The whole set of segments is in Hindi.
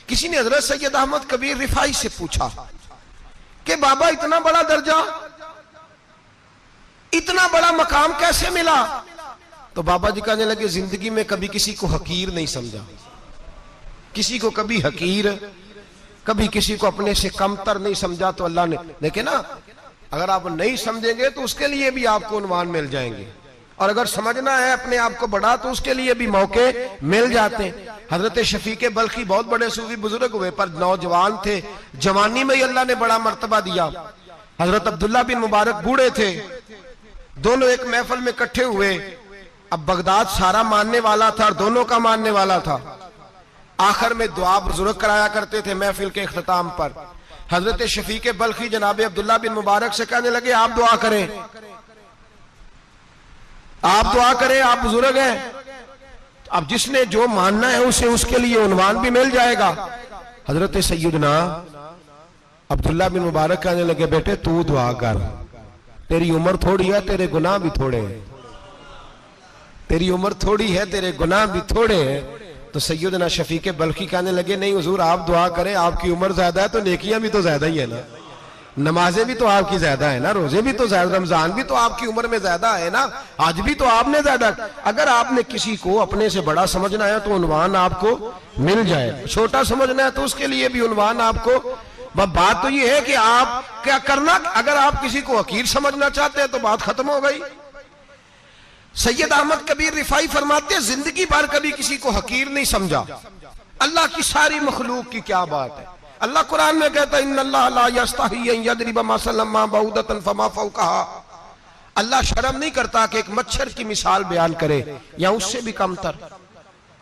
किसी ने हजरत सैयद अहमद कबीर रिफाई से पूछा कि बाबा इतना बड़ा दर्जा, इतना बड़ा मकाम कैसे मिला? तो बाबा जी कहने लगे, जिंदगी में कभी किसी को हकीर नहीं समझा, किसी को कभी हकीर, कभी किसी को अपने से कमतर नहीं समझा। तो अल्लाह ने देखे ना, अगर आप नहीं समझेंगे तो उसके लिए भी आपको उन्वान मिल जाएंगे, और अगर समझना है अपने आप को बड़ा तो उसके लिए भी मौके मिल जाते हैं। हजरत शफीक बल्खी बहुत बड़े सूफी बुजुर्ग हुए, पर नौजवान थे, जवानी में ही अल्लाह ने बड़ा मर्तबा दिया। हजरत अब्दुल्ला बिन मुबारक बूढ़े थे, दोनों एक महफिल में इकट्ठे हुए। अब बगदाद सारा मानने वाला था और दोनों का मानने वाला था। आखिर में दुआ बुजुर्ग कराया करते थे महफिल के इख्तिताम पर। हजरत शफीक बल्खी जनाब अब्दुल्ला बिन मुबारक से कहने लगे, आप दुआ करें, आप दुआ करें, आप बुजुर्ग हैं। अब जिसने जो मानना है उसे उसके लिए उन्वान भी मिल जाएगा। हजरत सैयदना अब्दुल्ला बिन मुबारक कहने लगे, बेटे तू दुआ कर, तेरी उम्र थोड़ी है, तेरे गुनाह भी थोड़े हैं, तेरी उम्र थोड़ी है, तेरे गुनाह भी थोड़े हैं। तो सैयदना शफीक बल्खी कहने लगे, नहीं हुजूर आप दुआ करें, आपकी उम्र ज्यादा है तो नेकियां भी तो ज्यादा ही है ना, नमाजें भी तो आपकी ज्यादा है ना, रोजे भी तो ज्यादा, रमजान भी तो आपकी उम्र में ज्यादा है ना, आज भी तो आपने ज्यादा। अगर आपने किसी को अपने से बड़ा समझना है तो उन्वान आपको मिल जाए, छोटा समझना है तो उसके लिए भी उन्वान आपको। बात तो ये है कि आप क्या करना, अगर आप किसी को हकीर समझना चाहते हैं तो बात खत्म हो गई। सैयद अहमद कबीर रिफाई फरमाते, जिंदगी भर कभी किसी को हकीर नहीं समझा। अल्लाह की सारी मखलूक की क्या बात है। अल्लाह कुरान में कहता है, इन्नल्लाह ला यस्तही अन यदरिब मसलन मा बऊदतन फमा फौकहा। अल्लाह शर्म नहीं करता कि एक मच्छर की मिसाल बयान करे या उससे भी कमतर।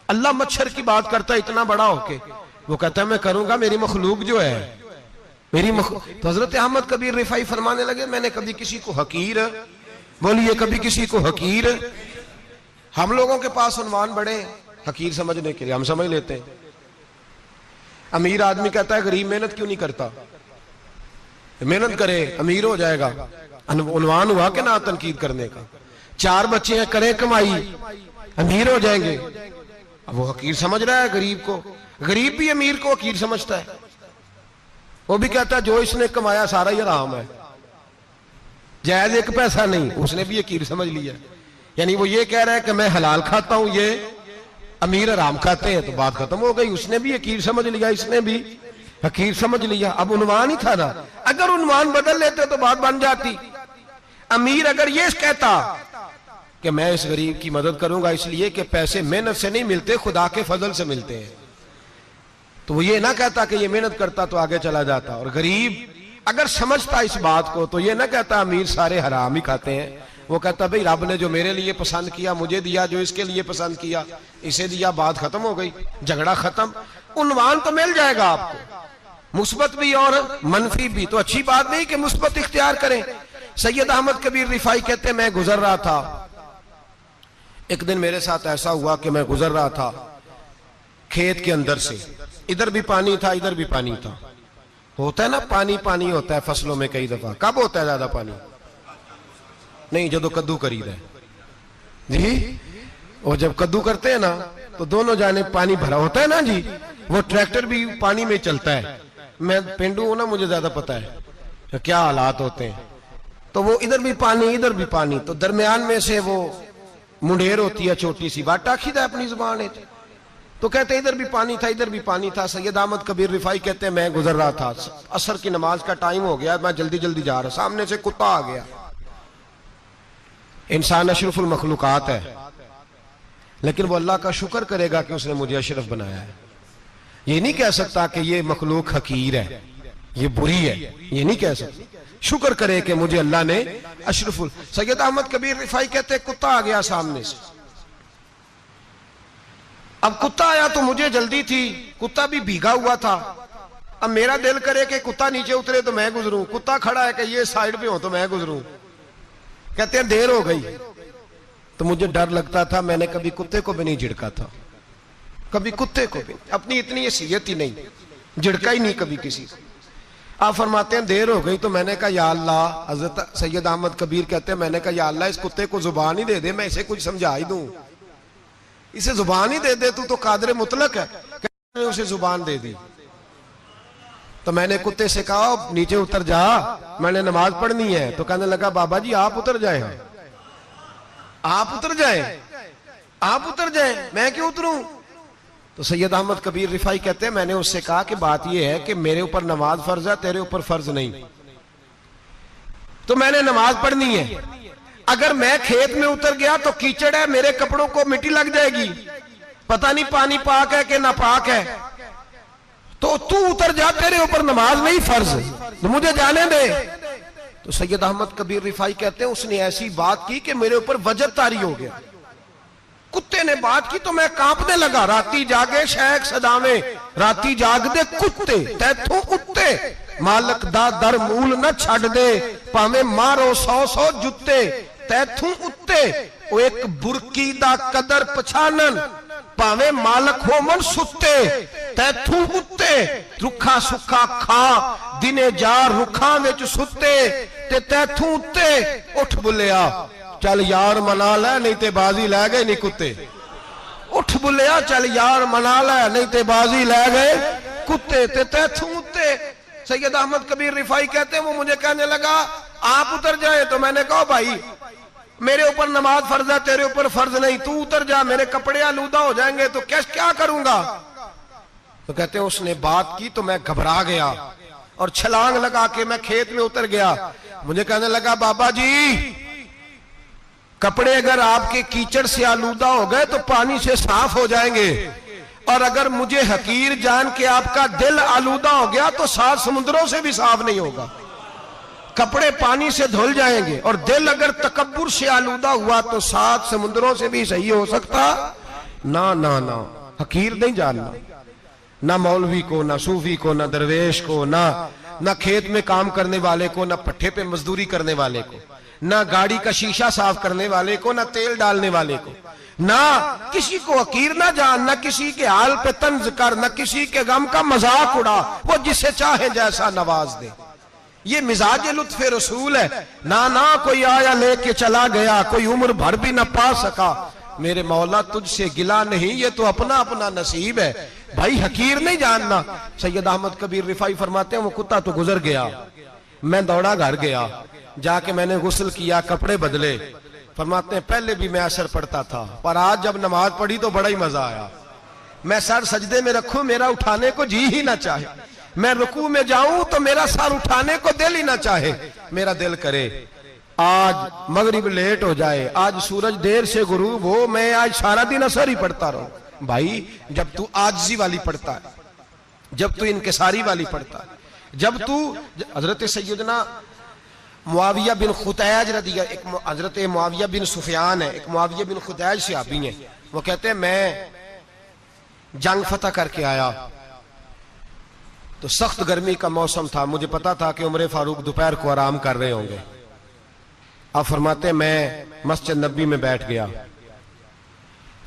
अल्लाह मच्छर की बात करता है इतना बड़ा होके, वो कहता है मैं करूंगा, मेरी मखलूक जो है मेरी तो हजरत अहमद कबीर रिफाई फरमाने लगे, मैंने कभी किसी को हकीर, बोलिए कभी किसी को हकीर। हम लोगों के पास उन्वान बड़े हकीर समझने के लिए, हम समझ लेते हैं। अमीर आदमी कहता है गरीब मेहनत क्यों नहीं करता, मेहनत करे अमीर हो जाएगा, उन्वान हुआ कि ना तनकीद करने का। 4 बच्चे हैं, करें कमाई, अमीर हो जाएंगे। अब वो हकीर समझ रहा है गरीब को, गरीब भी अमीर को हकीर समझता है। वो भी कहता है जो इसने कमाया सारा ही हराम है, जायज एक पैसा नहीं, उसने भी हकीर समझ लिया। यानी वो ये कह रहा है कि मैं हलाल खाता हूं, ये अमीर हराम खाते हैं, तो बात खत्म हो गई। उसने भी हकीर समझ लिया, इसने भी हकीर समझ लिया। अब उन्वान ही था ना, अगर उन्वान बदल लेते तो बात बन जाती। अमीर अगर ये कहता कि मैं इस गरीब की मदद करूंगा इसलिए कि पैसे मेहनत से नहीं मिलते, खुदा के फजल से मिलते हैं, तो वो ये ना कहता कि ये मेहनत करता तो आगे चला जाता। और गरीब अगर समझता इस बात को तो ये ना कहता अमीर सारे हराम ही खाते हैं, वो कहता भाई रब ने जो मेरे लिए पसंद किया मुझे दिया, जो इसके लिए पसंद किया इसे दिया, बात खत्म हो गई, झगड़ा खत्म। उन्वान तो मिल जाएगा आपको, मुस्बत भी और मनफी भी। तो अच्छी बात नहीं कि मुस्बत इख्तियार करें। सैयद अहमद कबीर रिफाई कहते मैं गुजर रहा था, एक दिन मेरे साथ ऐसा हुआ कि मैं गुजर रहा था खेत के अंदर से, इधर भी पानी था इधर भी पानी था। होता है ना पानी पानी होता है फसलों में कई दफा। कब होता है ज्यादा पानी? नहीं, जब कद्दू करी है जी, और जब कद्दू करते हैं ना तो दोनों जाने पानी भरा होता है ना जी, वो ट्रैक्टर भी पानी में चलता है। मैं पेंडू हूं ना, मुझे ज्यादा पता है क्या हालात होते हैं। तो वो इधर भी पानी इधर भी पानी, तो दरमियान में से वो मुंडेर होती है छोटी सी, बाटा खीदा अपनी जुबान है। तो कहते इधर भी पानी था इधर भी पानी था। सैयद अहमद कबीर रिफाई कहते हैं मैं गुजर रहा था, असर की नमाज का टाइम हो गया, मैं जल्दी जल्दी जा रहा, सामने से कुत्ता आ गया। इंसान अशरफुल मखलूकात है, लेकिन वो अल्लाह का शुक्र करेगा कि उसने मुझे अशरफ बनाया है। ये नहीं कह सकता कि ये मखलूक हकीर है, ये बुरी है, ये नहीं कह सकता। शुक्र करे कि मुझे अल्लाह ने अशरफुल। सैयद अहमद कबीर रिफाई कहते कुत्ता आ गया सामने से। अब कुत्ता आया तो मुझे जल्दी थी, कुत्ता भी भीगा हुआ था। अब मेरा दिल करे कि कुत्ता नीचे उतरे तो मैं गुजरूं, कुत्ता खड़ा है कि ये साइड पे हो तो मैं गुजरूं। कहते हैं देर हो गई, तो मुझे डर लगता था, मैंने कभी कुत्ते को भी नहीं झिड़का था, कभी कुत्ते को भी, अपनी इतनी हैसियत ही नहीं, झिड़का ही नहीं कभी किसी को। आप फरमाते हैं देर हो गई तो मैंने कहा या अल्लाह, हजरत सैयद अहमद कबीर कहते हैं मैंने कहा या अल्लाह इस कुत्ते को जुबान ही दे दे, मैं इसे कुछ समझा ही दूं, इसे जुबान ही दे दे, तू तो कादिर मुतलक है। उसे जुबान दे दी। तो मैंने कुत्ते से कहा नीचे उतर जा, मैंने नमाज पढ़नी है। तो कहने लगा बाबा जी आप उतर जाए, आप उतर जाए, आप उतर जाए, मैं क्यों उतरूं? तो सैयद अहमद कबीर रिफाई कहते हैं मैंने उससे कहा कि बात यह है कि मेरे ऊपर नमाज फर्ज है, तेरे ऊपर फर्ज नहीं, तो मैंने नमाज पढ़नी है। अगर मैं खेत में उतर गया तो कीचड़ है, मेरे कपड़ों को मिट्टी लग जाएगी, पता नहीं पानी पाक है कि नापाक है, तो तू उतर जा, तेरे ऊपर नमाज नहीं फर्ज, तो मुझे जाने दे। तो सैयद अहमद कबीर रिफाई कहते हैं उसने ऐसी बात की कि मेरे ऊपर वजह तारी हो गया। कुत्ते ने बात की तो मैं कांपने लगा। राती जागे शेख सदावे, राती जाग दे कुत्ते, तैथों उत्ते मालक दा दर मूल न छड़ दे, भावे मारो 100 जुत्ते, तैथों उत्ते ओ एक बुरकी दा कदर पछानन, भावे मालक हो मन सुत्ते, तैथू उत्ते रुखा सुखा खा, दिने जा रुखा विच सुत्ते, ते तैथू उत्ते उठ बुलिया, चल यार मना ले नहीं ते बाजी लै गए नहीं कुत्ते, उठ बुलिया चल यार मना ले नहीं ते बाजी लै गए कुत्ते, ते तैथू उत्ते। सैयद अहमद कबीर रिफाई कहते हैं वो मुझे कहने लगा आप उतर जाए। तो मैंने कहा भाई मेरे ऊपर नमाज फर्ज है, तेरे ऊपर फर्ज नहीं, तू उतर जा, मेरे कपड़े आलूदा हो जाएंगे तो क्या करूंगा? तो कहते हैं उसने बात की तो मैं घबरा गया और छलांग लगा के मैं खेत में उतर गया। मुझे कहने लगा बाबा जी कपड़े अगर आपके कीचड़ से आलूदा हो गए तो पानी से साफ हो जाएंगे, और अगर मुझे हकीर जान के आपका दिल आलूदा हो गया तो 7 समुद्रों से भी साफ नहीं होगा, कपड़े पानी से धुल जाएंगे, और दिल अगर तकब्बुर से आलूदा हुआ तो 7 समुद्रों से भी सही हो सकता ना। ना ना हकीर नहीं जानना, ना मौलवी को, ना सूफी को, ना दरवेश को, ना खेत में काम करने वाले को, ना पट्टे पे मजदूरी करने वाले को, ना गाड़ी का शीशा साफ करने वाले को, ना तेल डालने वाले को, ना किसी को हकीर ना जान, ना किसी के हाल पे तंज कर, ना किसी के गम का मजाक उड़ा, वो जिसे चाहे जैसा नवाज दे। ये मिजाज लुत्फ रसूल है। ना कोई आया लेके चला गया, कोई उम्र भर भी ना पा सका, मेरे मौला तुझसे गिला नहीं, ये तो अपना अपना नसीब है, भाई हकीर नहीं जानना। सैयद अहमद कबीर रिफाई फरमाते हैं वो कुत्ता तो गुजर गया, मैं दौड़ा घर गया, जाके मैंने गुस्ल किया, कपड़े बदले। फरमाते हैं पहले भी मैं असर पढ़ता था, पर आज जब नमाज पढ़ी तो बड़ा ही मजा आया। मैं सर सजदे में रखूं मेरा उठाने को जी ही ना चाहे, मैं रुकू में जाऊं तो मेरा सर उठाने को दिल ही ना चाहे, मेरा दिल करे आज मगरिब लेट हो जाए, आज सूरज देर से गुरूब हो, मैं आज सारा दिन असर ही पढ़ता रहूं। भाई जब तू आजिज़ी वाली पढ़ता है, जब तू इनकिसारी वाली पढ़ता है, जब तू हजरत सैयदना मुआविया बिन खुतैज रदिया, एक हजरत मुआविया बिन सुफियान है, एक मुआविया बिन खुतैज सहाबी है, वो कहते हैं मैं जंग फतह करके आया तो सख्त गर्मी का मौसम था, मुझे पता था कि उमर फारूक दोपहर को आराम कर रहे होंगे। आप फरमाते मैं मस्जिद नबी में बैठ गया,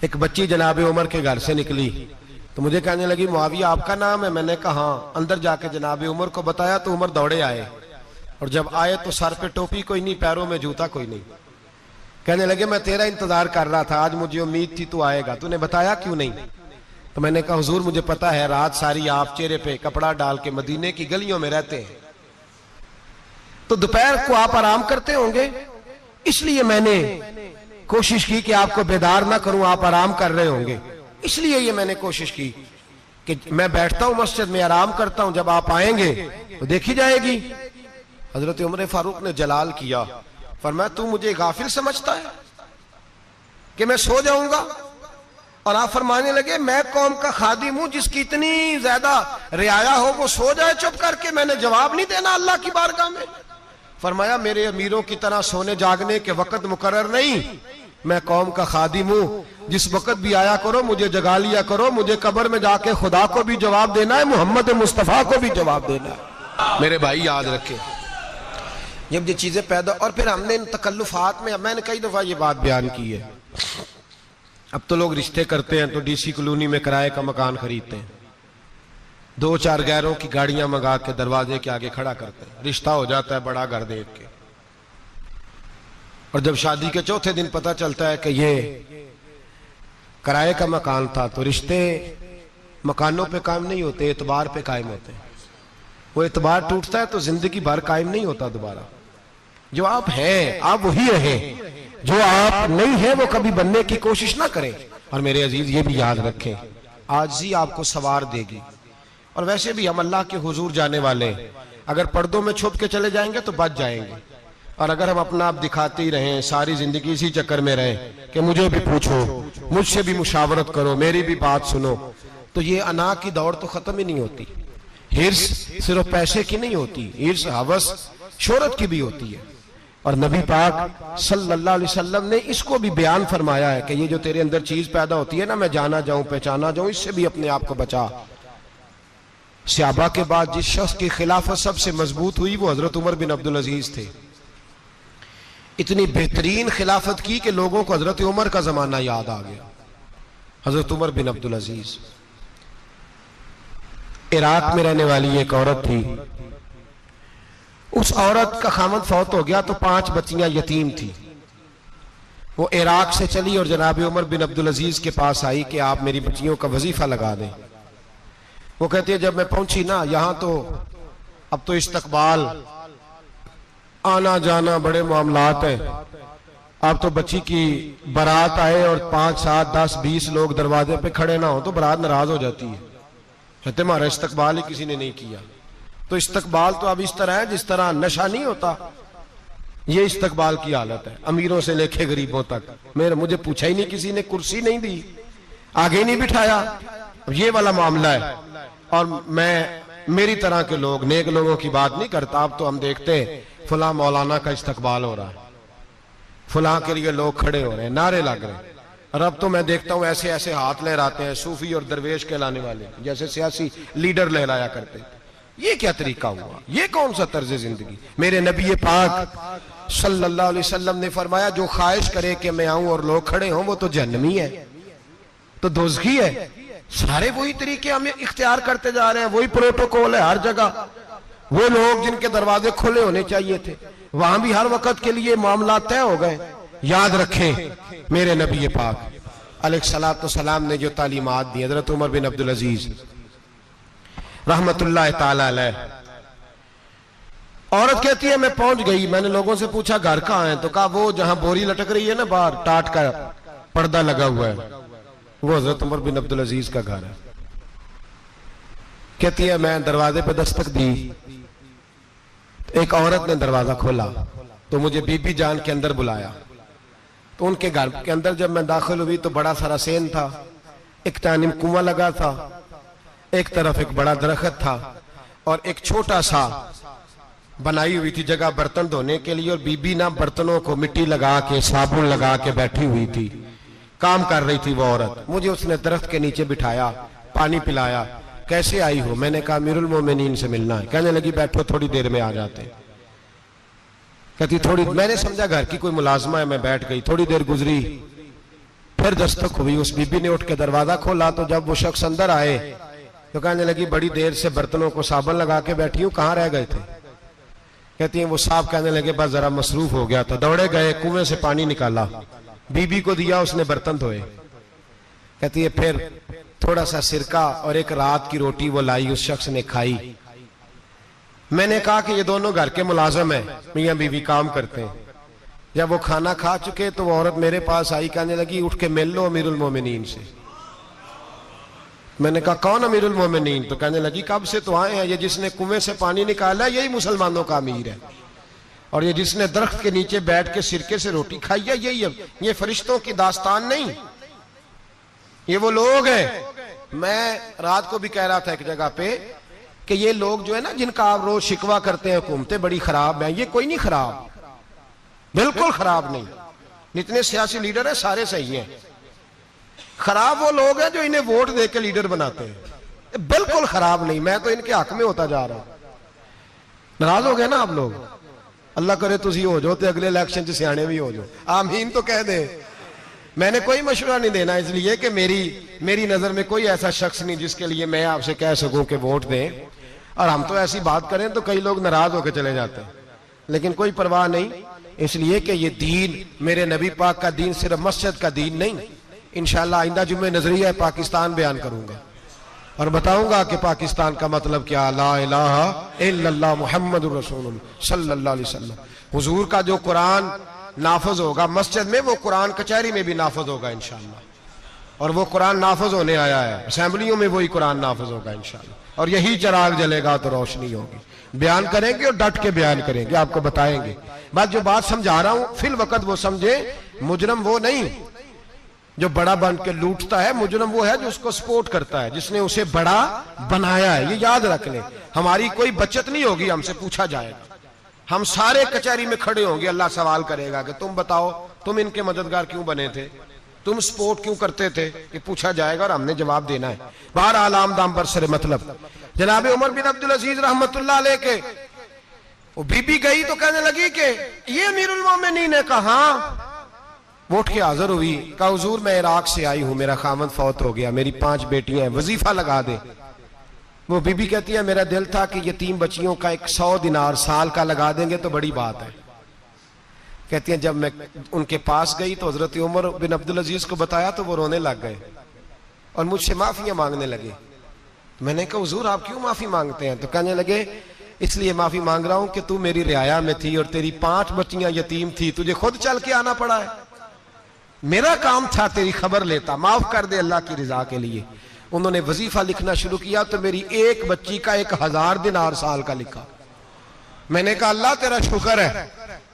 एक बच्ची जनाब उमर के घर से निकली तो मुझे कहने लगी मुआविया आपका नाम है? मैंने कहा हाँ। अंदर जाके जनाब उमर को बताया तो उमर दौड़े आए, और जब आए तो सर पे टोपी कोई नहीं, पैरों में जूता कोई नहीं। कहने लगे मैं तेरा इंतजार कर रहा था, आज मुझे उम्मीद थी तू आएगा, तूने बताया क्यों नहीं? तो मैंने कहा हुजूर मुझे पता है रात सारी आप चेहरे पे कपड़ा डाल के मदीने की गलियों में रहते हैं, तो दोपहर को आप आराम करते होंगे, इसलिए मैंने कोशिश की कि आपको बेदार ना करूं, आप आराम कर रहे होंगे, इसलिए ये मैंने कोशिश की कि मैं बैठता हूं मस्जिद में आराम करता हूं, जब आप आएंगे तो देखी जाएगी। हजरत उमर फारूक ने जलाल किया, फरमाया तू मुझे गाफिल समझता है कि मैं सो जाऊंगा? और आप फरमाने लगे मैं कौम का खादिम हूं जिसकी इतनी ज्यादा रियाया हो वो सो जाए चुप करके, मैंने जवाब नहीं देना अल्लाह की बारगाह में? फरमाया मेरे अमीरों की तरह सोने जागने के वक्त मुकर्रर नहीं, मैं कौम का खादिम हूं, जिस वक्त भी आया करो मुझे जगा लिया करो, मुझे कब्र में जाके खुदा को भी जवाब देना है, मोहम्मद मुस्तफा को भी जवाब देना है। मेरे भाई याद रखे जब ये चीजें पैदा, और फिर हमने इन तकल्लुफात में, मैंने कई दफा ये बात बयान की है, अब तो लोग रिश्ते करते हैं तो डीसी कॉलोनी में किराए का मकान खरीदते हैं, 2-4 गैरों की गाड़ियां मंगा के दरवाजे के आगे खड़ा करते हैं, रिश्ता हो जाता है बड़ा घर देख के, और जब शादी के चौथे दिन पता चलता है कि ये किराए का मकान था, तो रिश्ते मकानों पे कायम नहीं होते, एतबार पे कायम होते हैं। वो एतबार टूटता है तो जिंदगी भर कायम नहीं होता दोबारा। जो आप हैं आप वही रहें, जो आप नहीं है वो कभी बनने की कोशिश ना करें। और मेरे अजीज ये भी याद रखें, आजिज़ी आपको सवार देगी। और वैसे भी हम अल्लाह के हुजूर जाने वाले, अगर पर्दों में छुप के चले जाएंगे तो बच जाएंगे। और अगर हम अपना आप दिखाते ही रहें, सारी जिंदगी इसी चक्कर में रहें कि मुझे भी पूछो, मुझसे भी मुशावरत करो, मेरी भी बात सुनो, तो ये अना की दौड़ तो खत्म ही नहीं होती। हिर्स सिर्फ पैसे की नहीं होती, हिर्स हवस शोहरत की भी होती है। और नबी पाक सल्लल्लाहु अलैहि वसल्लम ने इसको भी बयान फरमाया है कि ये जो तेरे अंदर चीज पैदा होती है ना, मैं जाना जाऊं पहचाना जाऊं, इससे भी अपने आप को बचा। सहाबा के बाद जिस शख्स की खिलाफत सबसे मजबूत हुई वो हजरत उमर बिन अब्दुल अजीज थे। इतनी बेहतरीन खिलाफत की कि लोगों को हजरत उमर का जमाना याद आ गया। हजरत उमर बिन अब्दुल अजीज इराक में रहने वाली एक औरत थी। उस औरत का खामद फौत हो गया तो 5 बच्चियां यतीम थी। वो इराक से चली और जनाब उमर बिन अब्दुल अजीज के पास आई कि आप मेरी बच्चियों का वजीफा लगा दें। वो कहती है जब मैं पहुंची ना, यहां तो अब तो इस्तकबाल आना जाना बड़े मामलात हैं। अब तो बच्ची की बारात आए और 5, 7, 10, 20 लोग दरवाजे पे खड़े ना हो तो बारात नाराज हो जाती है, कहते हमारा इस्तकबाल ही किसी ने नहीं किया। तो इस्तकबाल तो अब इस तरह है जिस तरह नशा नहीं होता, ये इस्तकबाल की हालत है, अमीरों से लेके गरीबों तक। मुझे पूछा ही नहीं किसी ने, कुर्सी नहीं दी, आगे नहीं बिठाया, ये वाला मामला है। और मैं मेरी तरह के लोग, नेक लोगों की बात नहीं करता। अब तो हम देखते हैं फुला मौलाना का इस्तकबाल हो रहा है, फुला के लिए लोग खड़े हो रहे हैं, नारे लग रहे हैं। और अब तो मैं देखता हूं ऐसे ऐसे हाथ लहराते हैं सूफी और दरवेश कहलाने वाले, जैसे सियासी लीडर लहराया करते। ये क्या तरीका हुआ, ये कौन सा तर्ज जिंदगी। मेरे नबी पाक सल्लल्लाहु अलैहि वसल्लम ने फरमाया जो ख्वाहिश करे कि मैं आऊं और लोग खड़े हों वो तो जहन्नमी है, तो दोज़खी है। सारे वही तरीके हम इख्तियार करते जा रहे हैं, वही प्रोटोकॉल है हर जगह। वो लोग जिनके दरवाजे खुले होने चाहिए थे वहां भी हर वक्त के लिए मामला तय हो गए। याद रखें मेरे नबी पाक अलैहिस्सलातु सलाम ने जो तालीमात दी, हजरत उमर बिन अब्दुल अजीज रहमतुल्लाह ताला अलैह। औरत कहती है मैं पहुंच गई, मैंने लोगों से पूछा घर कहां है, तो कहा वो जहां बोरी लटक रही है ना बाहर, टाट का पर्दा लगा हुआ है, वो हजरत उमर बिन अब्दुल अजीज का घर है। कहती है मैं दरवाजे पर दस्तक दी, एक औरत ने दरवाजा खोला तो मुझे बीबी जान के अंदर बुलाया। तो उनके घर के अंदर जब मैं दाखिल हुई तो बड़ा सारा सेन था, एक जानिब कुआं लगा था, एक तरफ एक बड़ा दरख्त था और एक छोटा सा बनाई हुई थी जगह बर्तन धोने के लिए। और बीबी ना बर्तनों को मिट्टी लगा के साबुन लगा के बैठी हुई थी, काम कर रही थी वो औरत। मुझे उसने दरख्त के नीचे बिठाया, पानी पिलाया। कैसे आई हो? मैंने कहा अमीरुल मोमिनीन से मिलना है। कहने लगी बैठो थोड़ी देर में आ जाते। कहती थोड़ी, मैंने समझा घर की कोई मुलाजमा है, मैं बैठ गई। थोड़ी देर गुजरी, फिर दस्तक हुई, उस बीबी ने उठ के दरवाजा खोला। तो जब वो शख्स अंदर आए तो कहने लगी बड़ी देर से बर्तनों को साबुन लगा के बैठी हूं, कहाँ रह गए थे? कहती है वो साहब कहने लगे बस जरा मसरूफ हो गया था, दौड़े गए, कुएं से पानी निकाला, बीबी को दिया, उसने बर्तन धोए। कहती है फिर थोड़ा सा सिरका और एक रात की रोटी वो लाई, उस शख्स ने खाई। मैंने कहा कि ये दोनों घर के मुलाजम हैं, मियां बीवी काम करते हैं। जब वो खाना खा चुके तो वो औरत मेरे पास आई, कहने लगी उठ के मिल लो अमीरुल मोमिनीन से। मैंने कहा कौन अमीरुल मोमिनीन? तो कहने लगी कब से तो आए हैं, ये जिसने कुएं से पानी निकाला यही मुसलमानों का अमीर है, और ये जिसने दरख्त के नीचे बैठ के सिरके से रोटी खाई है यही है। ये फरिश्तों की दास्तान नहीं, ये वो लोग हैं। मैं रात को भी कह रहा था एक जगह पे कि ये लोग जो है ना जिनका आप रोज शिकवा करते हैं हुकूमतें बड़ी खराब हैं, ये कोई नहीं खराब, बिल्कुल खराब नहीं। जितने सियासी लीडर हैं सारे सही हैं। खराब वो लोग हैं जो इन्हें वोट दे के लीडर बनाते हैं, बिल्कुल खराब नहीं। मैं तो इनके हक में होता जा रहा हूं। नाराज हो गए ना आप लोग? अल्लाह करे तुसी हो जाओ तो अगले इलेक्शन च सियाने भी हो जाओ, आमीन तो कह दे। मैंने कोई मशवरा नहीं देना, इसलिए कि मेरी नजर में कोई ऐसा शख्स नहीं जिसके लिए मैं आपसे कह सकूं कि वोट दें। और हम तो ऐसी बात करें तो कई लोग नाराज होकर चले जाते हैं, लेकिन कोई परवाह नहीं, इसलिए कि ये दीन मेरे नबी पाक का दीन सिर्फ मस्जिद का दीन नहीं। इंशाअल्लाह आइंदा जुम्मे नजरिया पाकिस्तान बयान करूंगा। और बताऊंगा कि पाकिस्तान का मतलब क्या, ला इलाहा इल्लल्लाह मुहम्मदुर रसूलुल्लाह सल्लल्लाहु अलैहि वसल्लम। हुजूर का जो कुरान नाफज होगा मस्जिद में, वो कुरान कचहरी में भी नाफज होगा इंशाअल्लाह। और वो कुरान नाफज होने आया है, असेंबलियों में वही कुरान नाफज होगा इंशाअल्लाह। और यही चिराग जलेगा तो रोशनी होगी। बयान करेंगे और डट के बयान करेंगे, आपको बताएंगे। बात जो बात समझा रहा हूं फिल वक्त वो समझे, मुजरम वो नहीं जो बड़ा बन के लूटता है, मुजरम वो है जो उसको सपोर्ट करता है, जिसने उसे बड़ा बनाया है। ये याद रख ले, हमारी कोई बचत नहीं होगी, हमसे पूछा जाएगा। हम सारे कचहरी में खड़े होंगे, अल्लाह सवाल करेगा कि तुम बताओ तुम इनके मददगार क्यों बने थे, तुम सपोर्ट क्यों करते थे, ये पूछा जाएगा और हमने जवाब देना है। बहरहाल आम दाम पर सरे मतलब जनाब उमर बिन अब्दुल अजीज रहमतुल्लाह अलैह के वो बीबी गई तो कहने लगी कि ये अमीरुल मोमिनीन ने कहा, वो उठ के हाजिर हुई, कहा हुजूर मैं इराक से आई हूं, मेरा खामद फौत हो गया, मेरी 5 बेटियां हैं, वजीफा लगा दे। वो बीबी कहती है मेरा दिल था कि यतीम बच्चियों का 100 दिनार साल का लगा देंगे तो बड़ी बात है। कहती है जब मैं उनके पास गई तो हजरत उमर बिन अब्दुल अजीज को बताया तो वो रोने लग गए और मुझसे माफियां मांगने लगे। मैंने कहा हुजूर आप क्यों माफी मांगते हैं? तो कहने लगे इसलिए माफी मांग रहा हूं कि तू मेरी रियाया में थी और तेरी 5 बच्चियां यतीम थी, तुझे खुद चल के आना पड़ा है, मेरा काम था तेरी खबर लेता, माफ कर दे अल्लाह की रिजा के लिए। उन्होंने वजीफा लिखना शुरू किया तो मेरी एक बच्ची का 1000 दिनार साल का लिखा। मैंने कहा अल्लाह तेरा शुक्र है।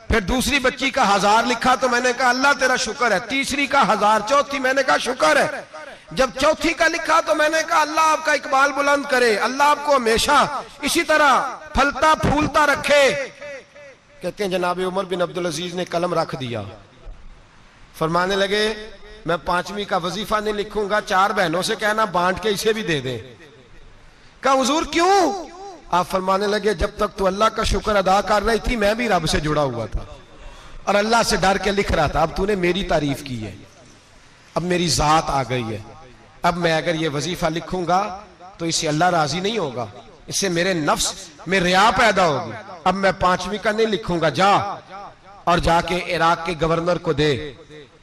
फिर दूसरी बच्ची का 1000 लिखा तो मैंने कहा अल्लाह तेरा शुक्र है। तीसरी का 1000, चौथी मैंने कहा शुक्र है। जब चौथी का लिखा तो मैंने कहा अल्लाह आपका इकबाल बुलंद करे, अल्लाह आपको हमेशा इसी तरह फलता फूलता रखे। कहते हैं जनाब उमर बिन अब्दुल अजीज ने कलम रख दिया, फरमाने लगे मैं 5वीं का वजीफा नहीं लिखूंगा, 4 बहनों से कहना बांट के इसे भी दे दें। कहा हुजूर क्यों? आप फरमाने लगे जब तक तू अल्लाह का शुक्र अदा कर रही थी मैं भी रब से जुड़ा हुआ था और अल्लाह से डर के लिख रहा था। अब तूने मेरी तारीफ की है, अब मेरी जात आ गई है, अब मैं अगर ये वजीफा लिखूंगा तो इससे अल्लाह राजी नहीं होगा, इससे मेरे नफ्स में रिया पैदा होगी। अब मैं 5वीं का नहीं लिखूंगा, जा और जाके इराक के गवर्नर को दे।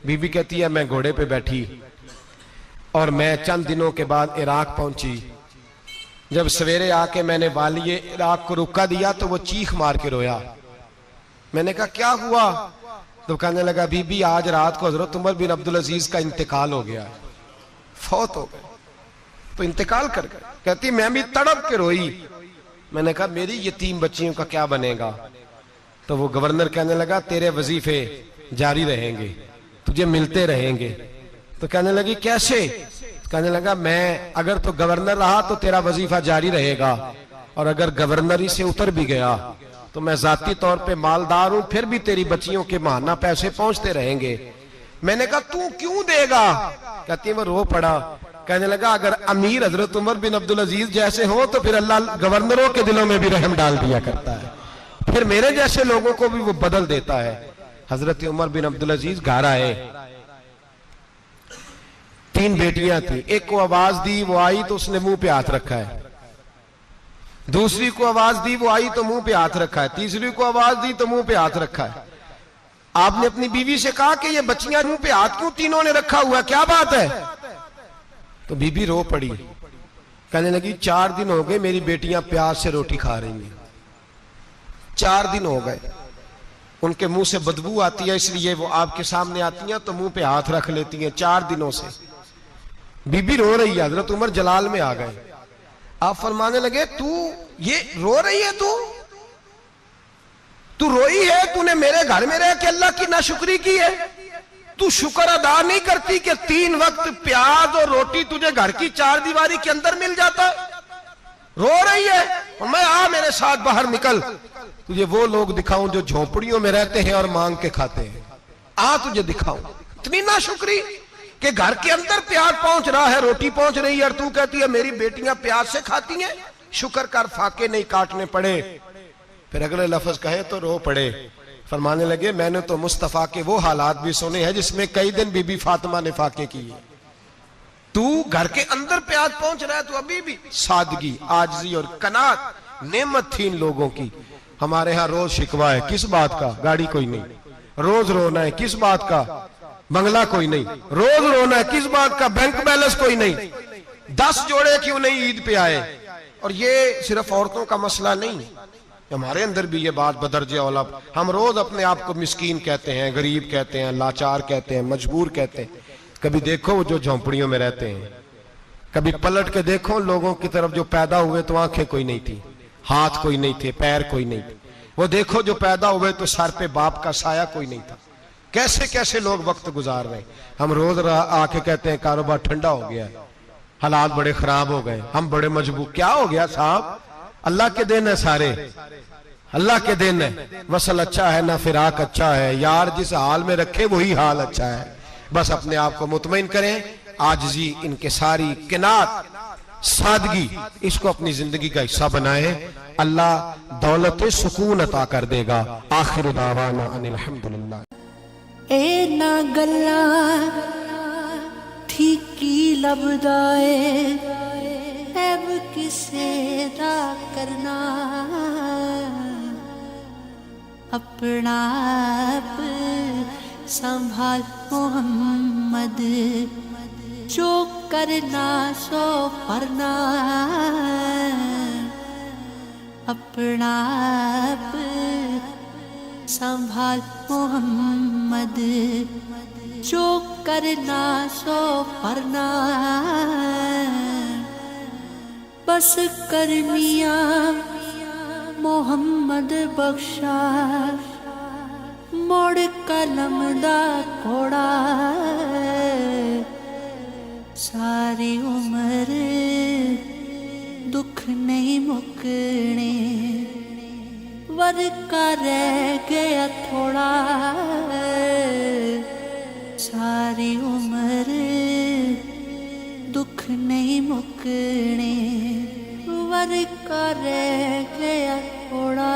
बीबी कहती है मैं घोड़े पे बैठी और मैं चंद दिनों के बाद इराक पहुंची। जब सवेरे आके मैंने वालिए इराक को रुका दिया तो वो चीख मार के रोया। मैंने कहा क्या हुआ? तो कहने लगा बीबी आज रात को हजरत उमर बिन अब्दुल अजीज का इंतकाल हो गया, फौत हो गए, तो इंतकाल कर गए। कहती मैं भी तड़प के रोई। मैंने कहा मेरी यतीम बच्चियों का क्या बनेगा? तो वो गवर्नर कहने लगा तेरे वजीफे जारी रहेंगे, तुझे मिलते रहेंगे। तो कहने लगी कैसे? कहने लगा मैं अगर तो गवर्नर रहा तो तेरा वजीफा जारी रहेगा और अगर गवर्नरी से उतर भी गया तो मैं जाती तौर पे मालदार हूं, फिर भी तेरी बच्चियों के माहाना पैसे पहुंचते रहेंगे। मैंने कहा तू क्यों देगा? कहती वो रो पड़ा। कहने लगा अगर अमीर हजरत उमर बिन अब्दुल अजीज जैसे हो तो फिर अल्लाह गवर्नरों के दिलों में भी रहम डाल दिया करता है, फिर मेरे जैसे लोगों को भी वो बदल देता है। हजरत उमर बिन अब्दुल अजीज घर आए, 3 बेटियां थी। एक को आवाज दी, वो आई तो उसने मुंह पे हाथ रखा है। दूसरी को आवाज दी, वो आई तो मुंह पे हाथ रखा है। तीसरी को आवाज दी तो मुंह पे हाथ रखा है। आपने अपनी बीवी से कहा कि ये बच्चियां मुंह पे हाथ क्यों तीनों ने रखा हुआ, क्या बात है? तो बीबी रो पड़ी, कहने लगी 4 दिन हो गए मेरी बेटियां प्यार से रोटी खा रही हैं, 4 दिन हो गए, उनके मुंह से बदबू आती है इसलिए वो आपके सामने आती हैं तो मुंह पे हाथ रख लेती हैं 4 दिनों से। बीबी रो रही है, हजरत उमर जलाल में आ गए। आप फरमाने लगे तू ये रो रही है, तू रोई है, तूने मेरे घर में रह के अल्लाह की नाशुक्री की है, तू शुक्र अदा नहीं करती कि 3 वक्त प्याज और रोटी तुझे घर की 4 दीवारी के अंदर मिल जाता? रो रही है। और मैं आ मेरे साथ बाहर निकल, तुझे वो लोग दिखाऊं जो झोपड़ियों में रहते हैं और मांग के खाते हैं, आ तुझे दिखाऊं। इतनी नाशुक्री कि घर के अंदर प्याज पहुंच रहा है, रोटी पहुंच रही है और तू कहती है मेरी बेटियां प्याज से खाती हैं, शुक्र कर फाके नहीं काटने पड़े। फिर अगले लफ्ज कहे तो रो पड़े। फरमाने लगे मैंने तो मुस्तफा के वो हालात भी सुने हैं जिसमें कई दिन बीबी फातिमा ने फाके किए, तू घर के अंदर प्याज पहुंच रहा है, तू अभी भी। सादगी, आजजी और कनात नेमत थी इन लोगों की। हमारे यहाँ रोज शिकवा है, किस बात का? गाड़ी कोई नहीं। रोज रोना है, किस बात का? बंगला कोई नहीं। रोज रोना है, किस बात का? बैंक बैलेंस कोई नहीं। 10 जोड़े क्यों नहीं ईद पे आए। और ये सिर्फ औरतों का मसला नहीं, हमारे अंदर भी ये बात बदर्जे औला। हम रोज अपने आप को मिस्कीन कहते हैं, गरीब कहते हैं, लाचार कहते हैं, मजबूर कहते हैं। कभी देखो वो जो झोंपड़ियों में रहते हैं, कभी पलट के देखो लोगों की तरफ जो पैदा हुए तो आंखें कोई नहीं थी, हाथ कोई नहीं थे, पैर कोई नहीं थे। वो देखो जो पैदा हुए तो सर पे बाप का साया कोई नहीं था। कैसे कैसे लोग वक्त गुजार रहे हैं। हम रोज आके कहते हैं कारोबार ठंडा हो गया, हालात बड़े खराब हो गए, हम बड़े मजबूर। क्या हो गया साहब? अल्लाह के दिन है, सारे अल्लाह के दिन है। वसल अच्छा है ना फिराक अच्छा है, यार जिस हाल में रखे वही हाल अच्छा है। बस अपने आप को मुतमईन करें, आजिज़ी, इनके सारी किनात, सादगी, इसको अपनी जिंदगी का हिस्सा बनाए। अल्लाह दौलत सुकून अता कर देगा। आखिर दावाना अनिल हम्दुलिल्लाह। ए ना गल्ला ठीकी लभदाए, ऐब किसे दा करना, अपना आप संभाल मोहम्मद, जो करना सो करना, अपना आप संभाल मोहम्मद, जो करना सो करना, बस कर मियां मोहम्मद बख्शा, मोड़ कलम दा घोड़ा, सारी उम्र दुख नहीं मुकने, वर्का रह गया थोड़ा, सारी उम्र दुख नहीं मुकने, वर्का रह गया थोड़ा।